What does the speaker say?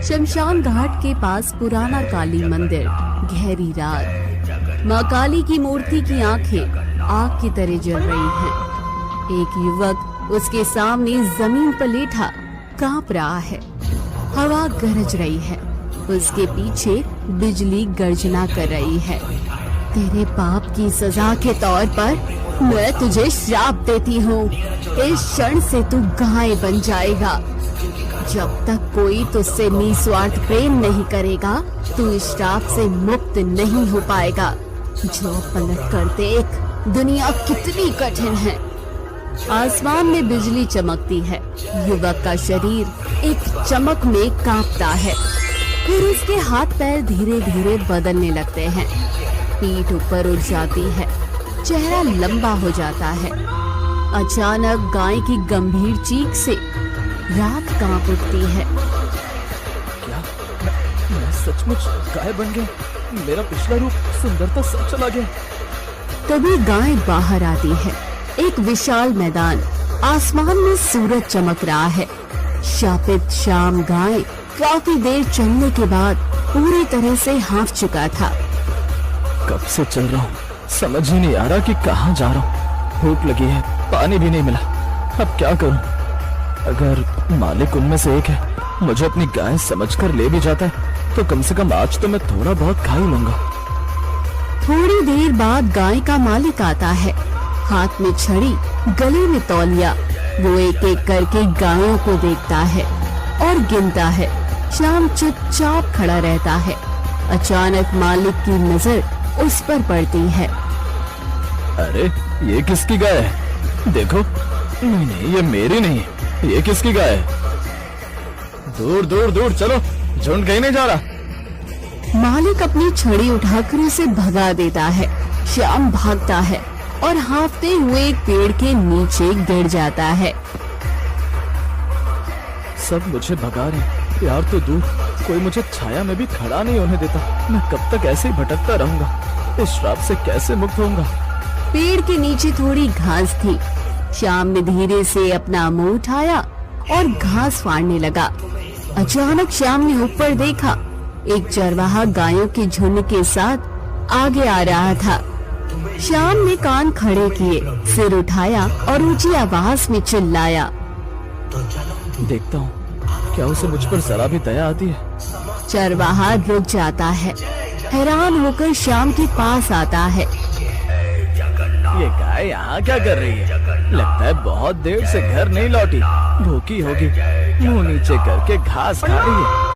शमशान घाट के पास पुराना काली मंदिर। गहरी रात। माँ काली की मूर्ति की आंखें आग की तरह जल रही हैं। एक युवक उसके सामने जमीन पर लेटा कांप रहा है। हवा गरज रही है। उसके पीछे बिजली गर्जना कर रही है। तेरे पाप की सजा के तौर पर मैं तुझे श्राप देती हूँ। इस क्षण से तू गाय बन जाएगा। जब तक कोई तुझसे निस्वार्थ प्रेम नहीं करेगा, तू इस श्राप से मुक्त नहीं हो पाएगा। जो पलट कर देख, दुनिया कितनी कठिन है। आसमान में बिजली चमकती है। युवक का शरीर एक चमक में कांपता है। फिर उसके हाथ पैर धीरे धीरे बदलने लगते हैं। पीठ ऊपर उठ जाती है। चेहरा लंबा हो जाता है। अचानक गाय की गंभीर चीख से रात कांप उठती है। क्या मैं सचमुच गाय बन गया? मेरा पिछला रूप सुंदरता सब चला गया। तभी गाय बाहर आती है। एक विशाल मैदान, आसमान में सूरज चमक रहा है। शापित शाम गाय काफी देर चलने के बाद पूरी तरह से हाँफ चुका था। कब से चल रहा हूँ, समझ ही नहीं आ रहा कि कहाँ जा रहा हूँ। भूख लगी है, पानी भी नहीं मिला। अब क्या करूँ? अगर मालिक उनमें से एक है, मुझे अपनी गाय समझकर ले भी जाता है, तो कम से कम आज तो मैं थोड़ा बहुत खा ही लूंगा। थोड़ी देर बाद गाय का मालिक आता है। हाथ में छड़ी, गले में तौलिया। वो एक एक करके गायों को देखता है और गिनता है। श्याम चुपचाप खड़ा रहता है। अचानक मालिक की नजर उस पर पड़ती है। अरे ये किसकी गाय है? देखो। नहीं नहीं, ये मेरी नहीं है। ये किसकी गाय है? दूर दूर दूर चलो, झुंड कहीं नहीं जा रहा। मालिक अपनी छड़ी उठाकर उसे भगा देता है। श्याम भागता है और हाँफते हुए एक पेड़ के नीचे गिर जाता है। सब मुझे भगा रहे, प्यार तो दूर, कोई मुझे छाया में भी खड़ा नहीं होने देता। मैं कब तक ऐसे ही भटकता रहूंगा? इस श्राप से कैसे मुक्त होऊंगा? पेड़ के नीचे थोड़ी घास थी। श्याम ने धीरे से अपना मुंह उठाया और घास फाड़ने लगा। अचानक श्याम ने ऊपर देखा। एक चरवाहा गायों के झुंड के साथ आगे आ रहा था। श्याम ने कान खड़े किए, सिर उठाया और ऊंची आवाज में चिल्लाया। देखता हूँ क्या उसे मुझ पर जरा भी दया आती है। चरवाहा रुक जाता है। हैरान होकर श्याम के पास आता है। ये गाय यहाँ क्या कर रही है? लगता है बहुत देर से घर नहीं लौटी। भूखी होगी, मुंह नीचे करके घास खा रही है।